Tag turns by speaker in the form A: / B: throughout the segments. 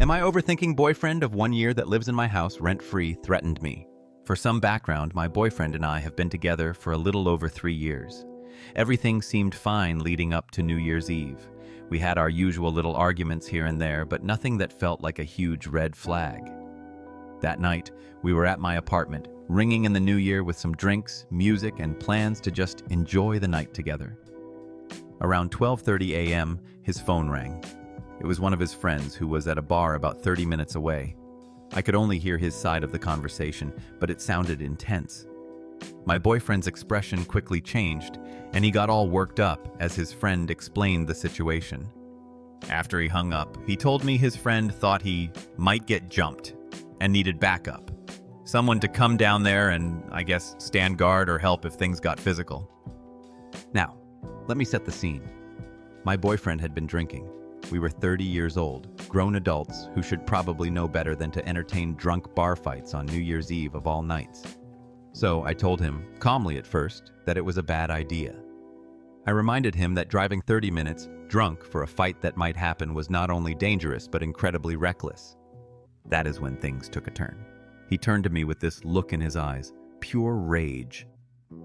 A: Am I overthinking boyfriend of 1 year that lives in my house rent-free threatened me? For some background, my boyfriend and I have been together for a little over 3 years. Everything seemed fine leading up to New Year's Eve. We had our usual little arguments here and there, but nothing that felt like a huge red flag. That night, we were at my apartment, ringing in the new year with some drinks, music, and plans to just enjoy the night together. Around 12:30 a.m., his phone rang. It was one of his friends who was at a bar about 30 minutes away. I could only hear his side of the conversation, but it sounded intense. My boyfriend's expression quickly changed, and he got all worked up as his friend explained the situation. After he hung up, he told me his friend thought he might get jumped and needed backup. Someone to come down there and, I guess, stand guard or help if things got physical. Now, let me set the scene. My boyfriend had been drinking. We were 30 years old, grown adults who should probably know better than to entertain drunk bar fights on New Year's Eve of all nights. So I told him, calmly at first, that it was a bad idea. I reminded him that driving 30 minutes, drunk for a fight that might happen was not only dangerous but incredibly reckless. That is when things took a turn. He turned to me with this look in his eyes, pure rage.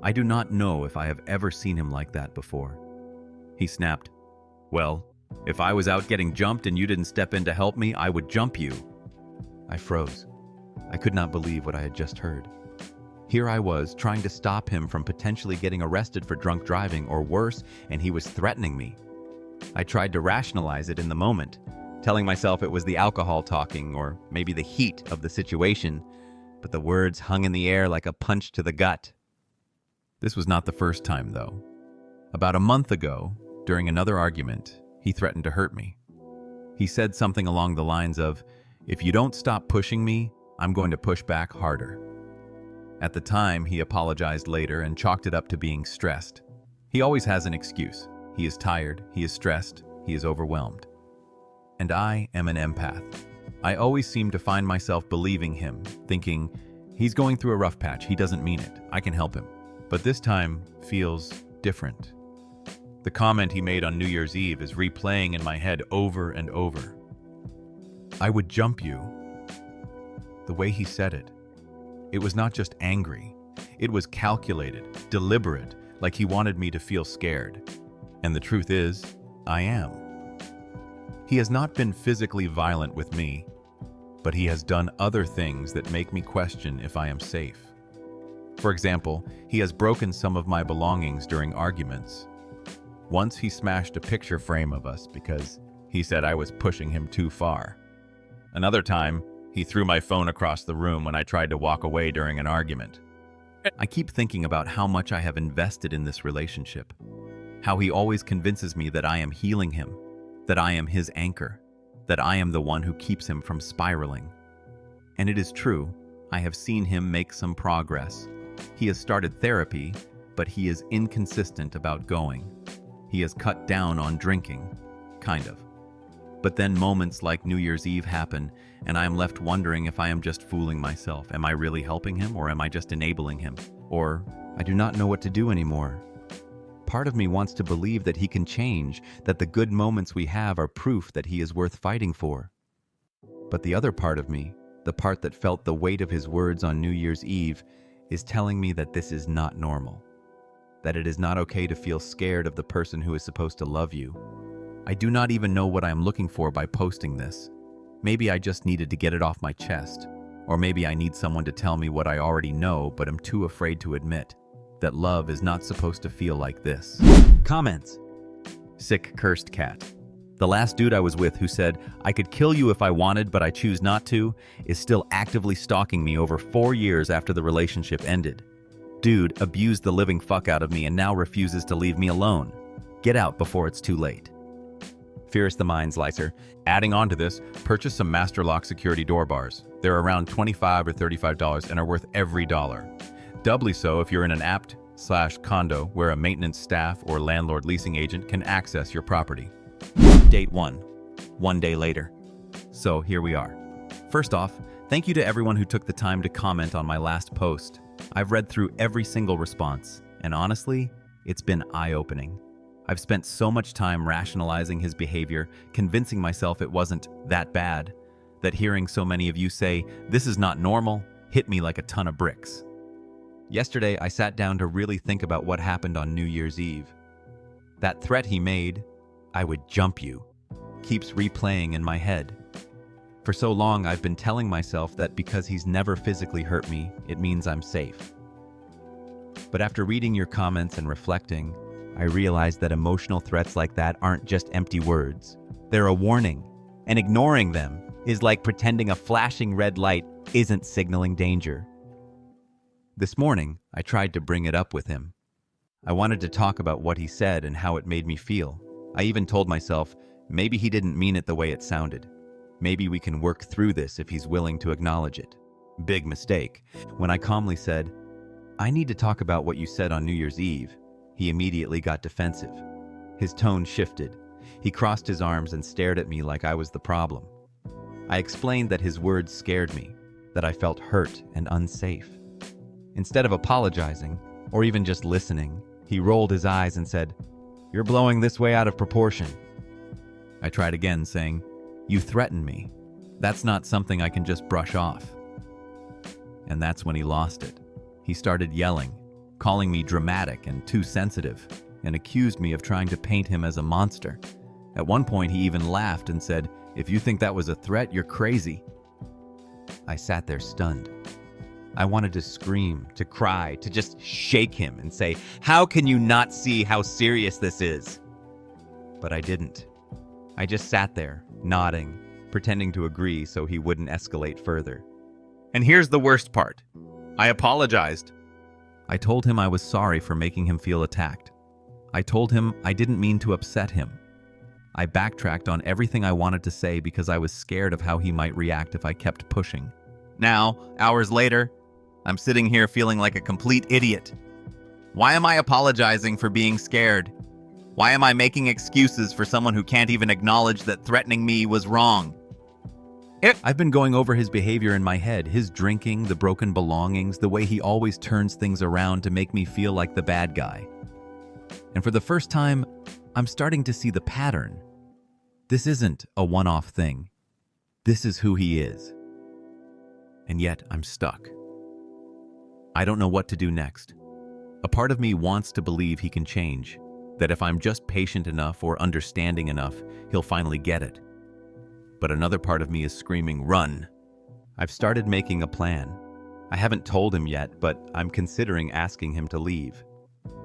A: I do not know if I have ever seen him like that before. He snapped, "Well, if I was out getting jumped and you didn't step in to help me, I would jump you." I froze. I could not believe what I had just heard. Here I was, trying to stop him from potentially getting arrested for drunk driving or worse, and he was threatening me. I tried to rationalize it in the moment, telling myself it was the alcohol talking or maybe the heat of the situation, but the words hung in the air like a punch to the gut. This was not the first time, though. About a month ago, during another argument, he threatened to hurt me. He said something along the lines of, "If you don't stop pushing me, I'm going to push back harder." At the time, he apologized later and chalked it up to being stressed. He always has an excuse. He is tired, he is stressed, he is overwhelmed. And I am an empath. I always seem to find myself believing him, thinking, he's going through a rough patch, he doesn't mean it, I can help him. But this time feels different. The comment he made on New Year's Eve is replaying in my head over and over. "I would jump you." The way he said it, it was not just angry. It was calculated, deliberate, like he wanted me to feel scared. And the truth is, I am. He has not been physically violent with me, but he has done other things that make me question if I am safe. For example, he has broken some of my belongings during arguments. Once he smashed a picture frame of us because he said I was pushing him too far. Another time, he threw my phone across the room when I tried to walk away during an argument. I keep thinking about how much I have invested in this relationship. How he always convinces me that I am healing him, that I am his anchor, that I am the one who keeps him from spiraling. And it is true, I have seen him make some progress. He has started therapy, but he is inconsistent about going. He has cut down on drinking, kind of. But then moments like New Year's Eve happen, and I am left wondering if I am just fooling myself. Am I really helping him, or am I just enabling him? Or I do not know what to do anymore. Part of me wants to believe that he can change, that the good moments we have are proof that he is worth fighting for. But the other part of me, the part that felt the weight of his words on New Year's Eve, is telling me that this is not normal. That it is not okay to feel scared of the person who is supposed to love you. I do not even know what I am looking for by posting this. Maybe I just needed to get it off my chest. Or maybe I need someone to tell me what I already know but am too afraid to admit. That love is not supposed to feel like this. Comments. Sick cursed cat. The last dude I was with who said, "I could kill you if I wanted, but I choose not to," is still actively stalking me over 4 years after the relationship ended. Dude abused the living fuck out of me and now refuses to leave me alone. Get out before it's too late. Fierce the Mind Slicer. Adding on to this, purchase some Master Lock security door bars. They're around $25 or $35 and are worth every dollar. Doubly so if you're in an apt/condo where a maintenance staff or landlord leasing agent can access your property. Date 1. 1 day later. So here we are. First off, thank you to everyone who took the time to comment on my last post. I've read through every single response, and honestly, it's been eye-opening. I've spent so much time rationalizing his behavior, convincing myself it wasn't that bad, that hearing so many of you say, "This is not normal," hit me like a ton of bricks. Yesterday, I sat down to really think about what happened on New Year's Eve. That threat he made, "I would jump you," keeps replaying in my head. For so long, I've been telling myself that because he's never physically hurt me, it means I'm safe. But after reading your comments and reflecting, I realized that emotional threats like that aren't just empty words. They're a warning, and ignoring them is like pretending a flashing red light isn't signaling danger. This morning, I tried to bring it up with him. I wanted to talk about what he said and how it made me feel. I even told myself, maybe he didn't mean it the way it sounded. Maybe we can work through this if he's willing to acknowledge it. Big mistake. When I calmly said, "I need to talk about what you said on New Year's Eve," he immediately got defensive. His tone shifted. He crossed his arms and stared at me like I was the problem. I explained that his words scared me, that I felt hurt and unsafe. Instead of apologizing, or even just listening, he rolled his eyes and said, "You're blowing this way out of proportion." I tried again, saying, "You threatened me. That's not something I can just brush off." And that's when he lost it. He started yelling, calling me dramatic and too sensitive, and accused me of trying to paint him as a monster. At one point, he even laughed and said, "If you think that was a threat, you're crazy." I sat there stunned. I wanted to scream, to cry, to just shake him and say, "How can you not see how serious this is?" But I didn't. I just sat there, nodding, pretending to agree so he wouldn't escalate further. And here's the worst part. I apologized. I told him I was sorry for making him feel attacked. I told him I didn't mean to upset him. I backtracked on everything I wanted to say because I was scared of how he might react if I kept pushing. Now, hours later, I'm sitting here feeling like a complete idiot. Why am I apologizing for being scared? Why am I making excuses for someone who can't even acknowledge that threatening me was wrong? I've been going over his behavior in my head, his drinking, the broken belongings, the way he always turns things around to make me feel like the bad guy. And for the first time, I'm starting to see the pattern. This isn't a one-off thing. This is who he is. And yet, I'm stuck. I don't know what to do next. A part of me wants to believe he can change, that if I'm just patient enough or understanding enough, he'll finally get it. But another part of me is screaming, "Run!" I've started making a plan. I haven't told him yet, but I'm considering asking him to leave.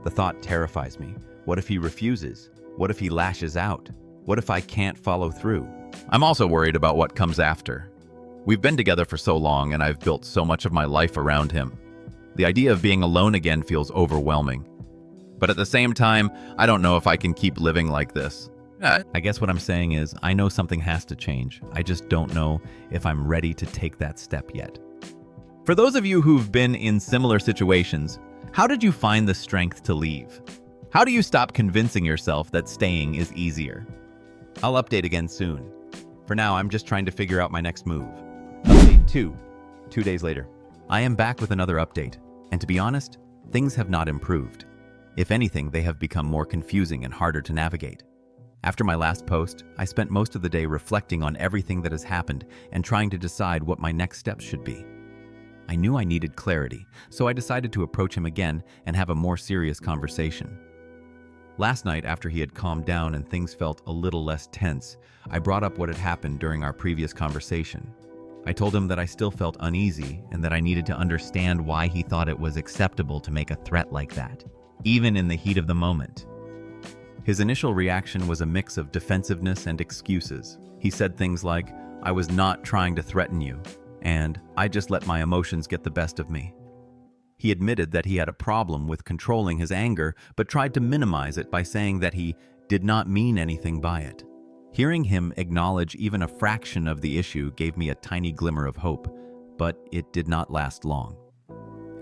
A: The thought terrifies me. What if he refuses? What if he lashes out? What if I can't follow through? I'm also worried about what comes after. We've been together for so long, and I've built so much of my life around him. The idea of being alone again feels overwhelming. But at the same time, I don't know if I can keep living like this. I guess what I'm saying is, I know something has to change. I just don't know if I'm ready to take that step yet. For those of you who've been in similar situations, how did you find the strength to leave? How do you stop convincing yourself that staying is easier? I'll update again soon. For now, I'm just trying to figure out my next move. Update 2. 2 days later. I am back with another update, and to be honest, things have not improved. If anything, they have become more confusing and harder to navigate. After my last post, I spent most of the day reflecting on everything that has happened and trying to decide what my next steps should be. I knew I needed clarity, so I decided to approach him again and have a more serious conversation. Last night, after he had calmed down and things felt a little less tense, I brought up what had happened during our previous conversation. I told him that I still felt uneasy and that I needed to understand why he thought it was acceptable to make a threat like that, even in the heat of the moment. His initial reaction was a mix of defensiveness and excuses. He said things like, "I was not trying to threaten you," and "I just let my emotions get the best of me." He admitted that he had a problem with controlling his anger, but tried to minimize it by saying that he did not mean anything by it. Hearing him acknowledge even a fraction of the issue gave me a tiny glimmer of hope, but it did not last long.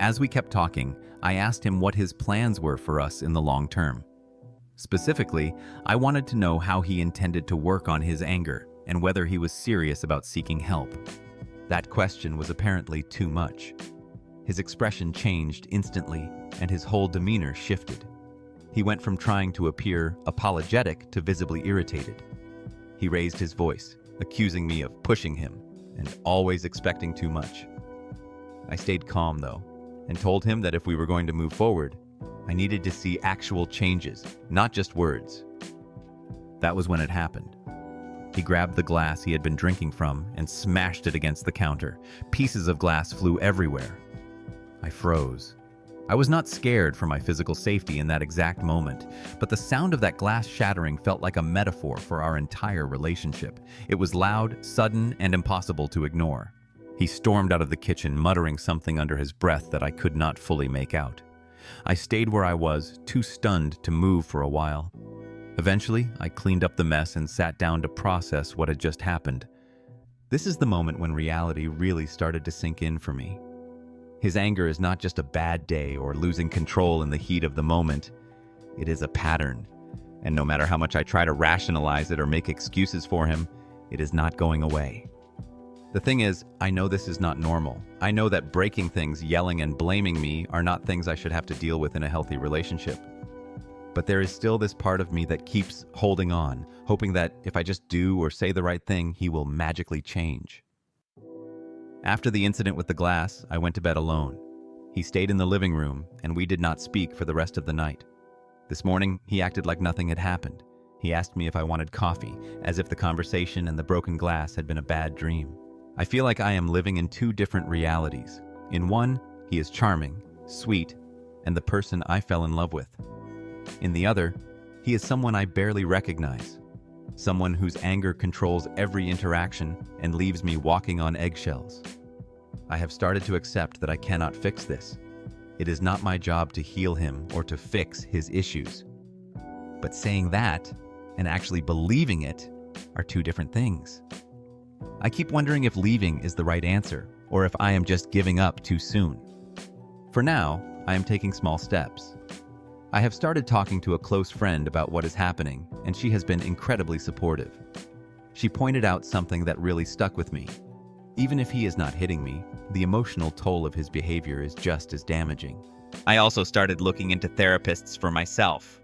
A: As we kept talking, I asked him what his plans were for us in the long term. Specifically, I wanted to know how he intended to work on his anger and whether he was serious about seeking help. That question was apparently too much. His expression changed instantly, and his whole demeanor shifted. He went from trying to appear apologetic to visibly irritated. He raised his voice, accusing me of pushing him, and always expecting too much. I stayed calm, though, and told him that if we were going to move forward, I needed to see actual changes, not just words. That was when it happened. He grabbed the glass he had been drinking from and smashed it against the counter. Pieces of glass flew everywhere. I froze. I was not scared for my physical safety in that exact moment, but the sound of that glass shattering felt like a metaphor for our entire relationship. It was loud, sudden, and impossible to ignore. He stormed out of the kitchen, muttering something under his breath that I could not fully make out. I stayed where I was, too stunned to move for a while. Eventually, I cleaned up the mess and sat down to process what had just happened. This is the moment when reality really started to sink in for me. His anger is not just a bad day or losing control in the heat of the moment. It is a pattern, and no matter how much I try to rationalize it or make excuses for him, it is not going away. The thing is, I know this is not normal. I know that breaking things, yelling, and blaming me are not things I should have to deal with in a healthy relationship. But there is still this part of me that keeps holding on, hoping that if I just do or say the right thing, he will magically change. After the incident with the glass, I went to bed alone. He stayed in the living room, and we did not speak for the rest of the night. This morning, he acted like nothing had happened. He asked me if I wanted coffee, as if the conversation and the broken glass had been a bad dream. I feel like I am living in two different realities. In one, he is charming, sweet, and the person I fell in love with. In the other, he is someone I barely recognize. Someone whose anger controls every interaction and leaves me walking on eggshells. I have started to accept that I cannot fix this. It is not my job to heal him or to fix his issues. But saying that and actually believing it are two different things. I keep wondering if leaving is the right answer or if I am just giving up too soon. For now, I am taking small steps. I have started talking to a close friend about what is happening, and she has been incredibly supportive. She pointed out something that really stuck with me. Even if he is not hitting me, the emotional toll of his behavior is just as damaging. I also started looking into therapists for myself.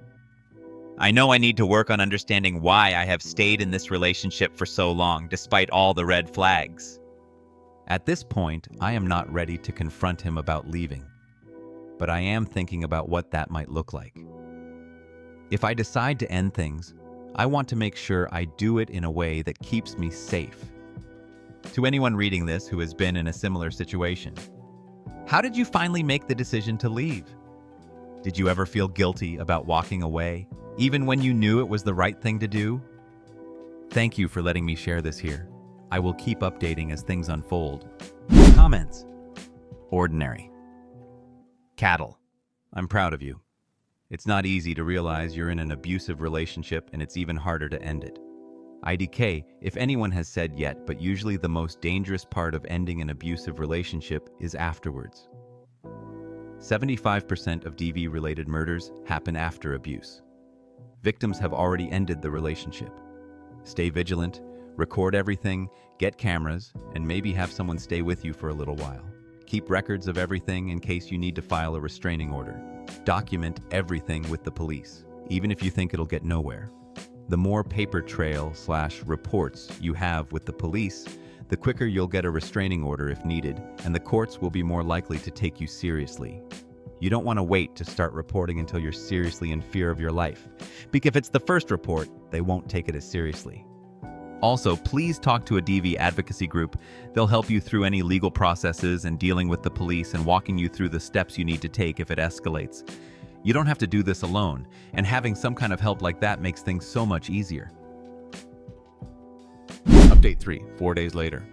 A: I know I need to work on understanding why I have stayed in this relationship for so long, despite all the red flags. At this point, I am not ready to confront him about leaving. But I am thinking about what that might look like. If I decide to end things, I want to make sure I do it in a way that keeps me safe. To anyone reading this who has been in a similar situation, how did you finally make the decision to leave? Did you ever feel guilty about walking away, even when you knew it was the right thing to do? Thank you for letting me share this here. I will keep updating as things unfold. Comments. Ordinary. Cattle. I'm proud of you. It's not easy to realize you're in an abusive relationship, and it's even harder to end it. IDK, if anyone has said yet, but usually the most dangerous part of ending an abusive relationship is afterwards. 75% of DV-related murders happen after abuse. Victims have already ended the relationship. Stay vigilant, record everything, get cameras, and maybe have someone stay with you for a little while. Keep records of everything in case you need to file a restraining order. Document everything with the police, even if you think it'll get nowhere. The more paper trail/reports you have with the police, the quicker you'll get a restraining order if needed, and the courts will be more likely to take you seriously. You don't want to wait to start reporting until you're seriously in fear of your life, because if it's the first report, they won't take it as seriously. Also, please talk to a DV advocacy group. They'll help you through any legal processes and dealing with the police and walking you through the steps you need to take if it escalates. You don't have to do this alone, and having some kind of help like that makes things so much easier. Update 3, 4 days later.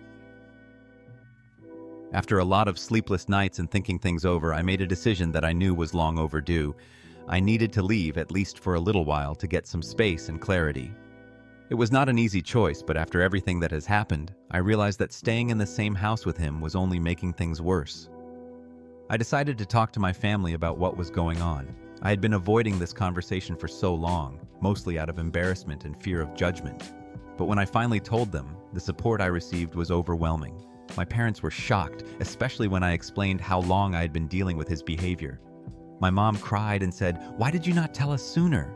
A: After a lot of sleepless nights and thinking things over, I made a decision that I knew was long overdue. I needed to leave, at least for a little while, to get some space and clarity. It was not an easy choice, but after everything that has happened, I realized that staying in the same house with him was only making things worse. I decided to talk to my family about what was going on. I had been avoiding this conversation for so long, mostly out of embarrassment and fear of judgment. But when I finally told them, the support I received was overwhelming. My parents were shocked, especially when I explained how long I had been dealing with his behavior. My mom cried and said, "Why did you not tell us sooner?"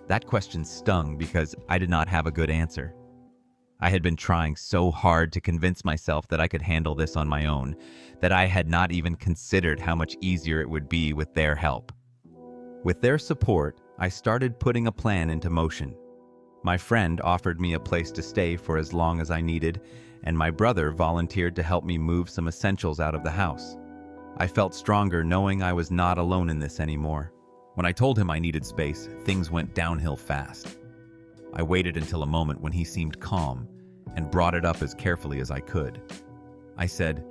A: That question stung because I did not have a good answer. I had been trying so hard to convince myself that I could handle this on my own, that I had not even considered how much easier it would be with their help. With their support, I started putting a plan into motion. My friend offered me a place to stay for as long as I needed, and my brother volunteered to help me move some essentials out of the house. I felt stronger knowing I was not alone in this anymore. When I told him I needed space, things went downhill fast. I waited until a moment when he seemed calm and brought it up as carefully as I could. I said,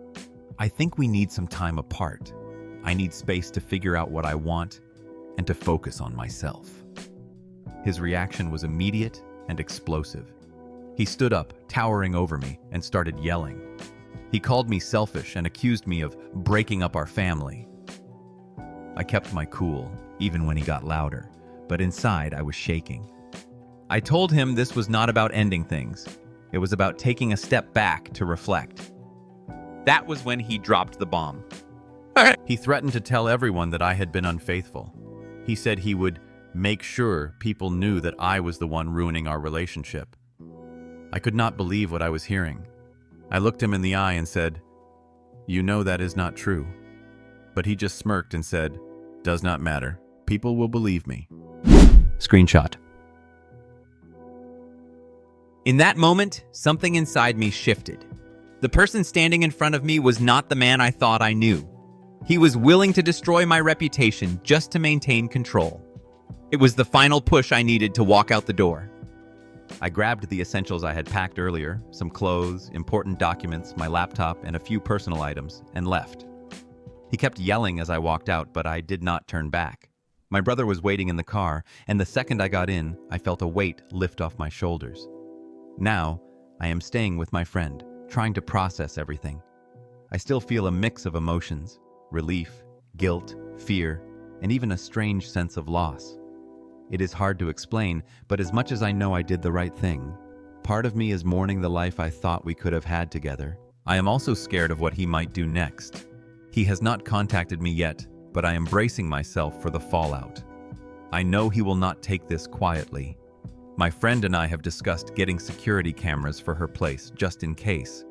A: "I think we need some time apart. I need space to figure out what I want and to focus on myself." His reaction was immediate and explosive. He stood up, towering over me, and started yelling. He called me selfish and accused me of breaking up our family. I kept my cool, even when he got louder, but inside I was shaking. I told him this was not about ending things. It was about taking a step back to reflect. That was when he dropped the bomb. He threatened to tell everyone that I had been unfaithful. He said he would make sure people knew that I was the one ruining our relationship. I could not believe what I was hearing. I looked him in the eye and said, "You know that is not true." But he just smirked and said, "Does not matter. People will believe me." Screenshot. In that moment, something inside me shifted. The person standing in front of me was not the man I thought I knew. He was willing to destroy my reputation just to maintain control. It was the final push I needed to walk out the door. I grabbed the essentials I had packed earlier, some clothes, important documents, my laptop, and a few personal items, and left. He kept yelling as I walked out, but I did not turn back. My brother was waiting in the car, and the second I got in, I felt a weight lift off my shoulders. Now, I am staying with my friend, trying to process everything. I still feel a mix of emotions: relief, guilt, fear, and even a strange sense of loss. It is hard to explain, but as much as I know I did the right thing, part of me is mourning the life I thought we could have had together. I am also scared of what he might do next. He has not contacted me yet, but I am bracing myself for the fallout. I know he will not take this quietly. My friend and I have discussed getting security cameras for her place, just in case.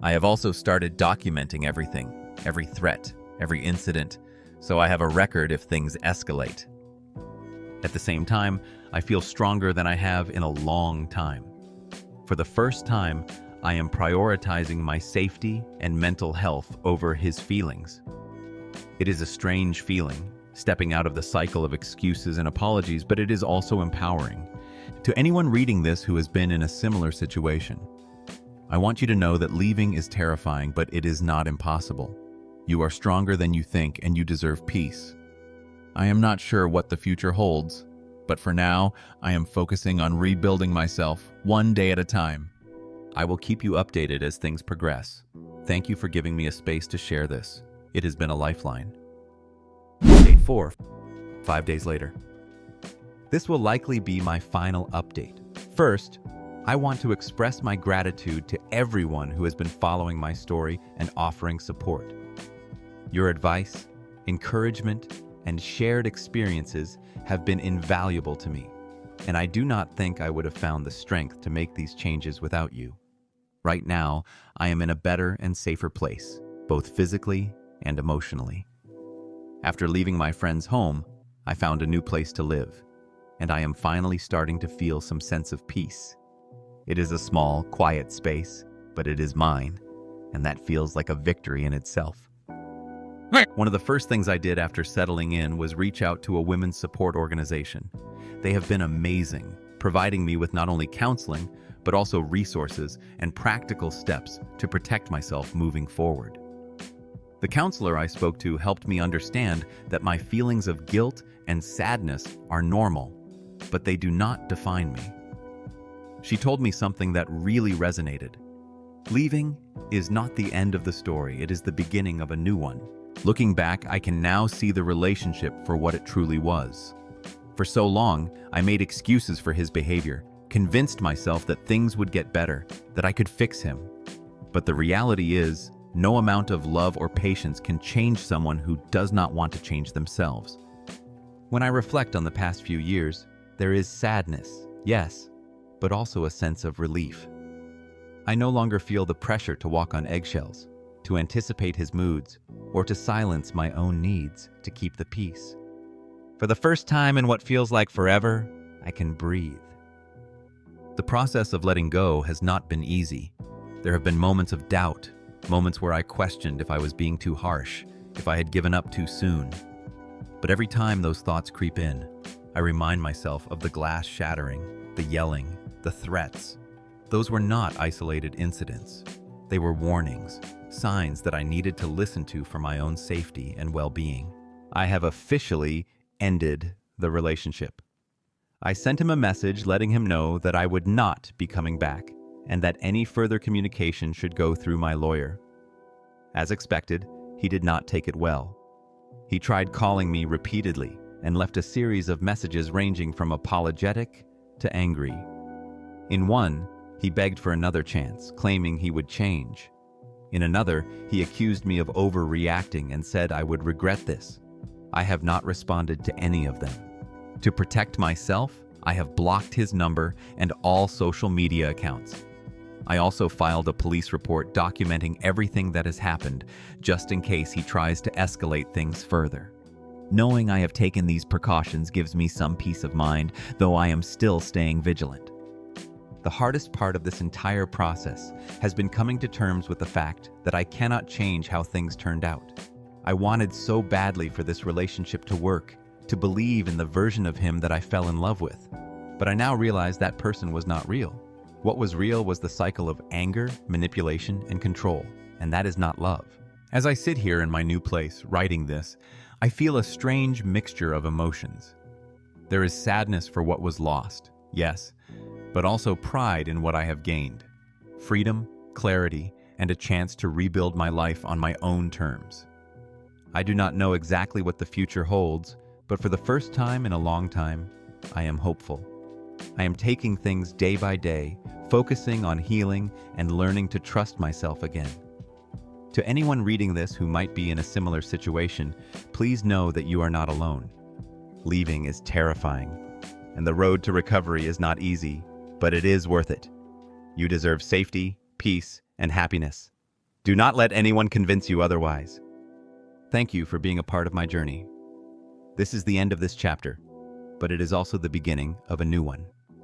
A: I have also started documenting everything, every threat, every incident, so I have a record if things escalate. At the same time, I feel stronger than I have in a long time. For the first time, I am prioritizing my safety and mental health over his feelings. It is a strange feeling, stepping out of the cycle of excuses and apologies, but it is also empowering. To anyone reading this who has been in a similar situation, I want you to know that leaving is terrifying, but it is not impossible. You are stronger than you think, and you deserve peace. I am not sure what the future holds, but for now, I am focusing on rebuilding myself one day at a time. I will keep you updated as things progress. Thank you for giving me a space to share this. It has been a lifeline. Update 4, 5 days later. This will likely be my final update. First, I want to express my gratitude to everyone who has been following my story and offering support. Your advice, encouragement, and shared experiences have been invaluable to me, and I do not think I would have found the strength to make these changes without you. Right now, I am in a better and safer place, both physically and emotionally. After leaving my friend's home, I found a new place to live, and I am finally starting to feel some sense of peace. It is a small, quiet space, but it is mine, and that feels like a victory in itself. One of the first things I did after settling in was reach out to a women's support organization. They have been amazing, providing me with not only counseling, but also resources and practical steps to protect myself moving forward. The counselor I spoke to helped me understand that my feelings of guilt and sadness are normal, but they do not define me. She told me something that really resonated. Leaving is not the end of the story, it is the beginning of a new one. Looking back, I can now see the relationship for what it truly was. For so long, I made excuses for his behavior, convinced myself that things would get better, that I could fix him. But the reality is, no amount of love or patience can change someone who does not want to change themselves. When I reflect on the past few years, there is sadness, yes, but also a sense of relief. I no longer feel the pressure to walk on eggshells, to anticipate his moods, or to silence my own needs to keep the peace. For the first time in what feels like forever, I can breathe. The process of letting go has not been easy. There have been moments of doubt, moments where I questioned if I was being too harsh, if I had given up too soon. But every time those thoughts creep in, I remind myself of the glass shattering, the yelling, the threats. Those were not isolated incidents. They were warnings, signs that I needed to listen to for my own safety and well-being. I have officially ended the relationship. I sent him a message letting him know that I would not be coming back and that any further communication should go through my lawyer. As expected, he did not take it well. He tried calling me repeatedly and left a series of messages ranging from apologetic to angry. In one, he begged for another chance, claiming he would change. In another, he accused me of overreacting and said I would regret this. I have not responded to any of them. To protect myself, I have blocked his number and all social media accounts. I also filed a police report documenting everything that has happened, just in case he tries to escalate things further. Knowing I have taken these precautions gives me some peace of mind, though I am still staying vigilant. The hardest part of this entire process has been coming to terms with the fact that I cannot change how things turned out. I wanted so badly for this relationship to work, to believe in the version of him that I fell in love with. But I now realize that person was not real. What was real was the cycle of anger, manipulation, and control, and that is not love. As I sit here in my new place, writing this, I feel a strange mixture of emotions. There is sadness for what was lost, yes, but also pride in what I have gained. Freedom, clarity, and a chance to rebuild my life on my own terms. I do not know exactly what the future holds, but for the first time in a long time, I am hopeful. I am taking things day by day, focusing on healing and learning to trust myself again. To anyone reading this who might be in a similar situation, please know that you are not alone. Leaving is terrifying, and the road to recovery is not easy, but it is worth it. You deserve safety, peace, and happiness. Do not let anyone convince you otherwise. Thank you for being a part of my journey. This is the end of this chapter, but it is also the beginning of a new one.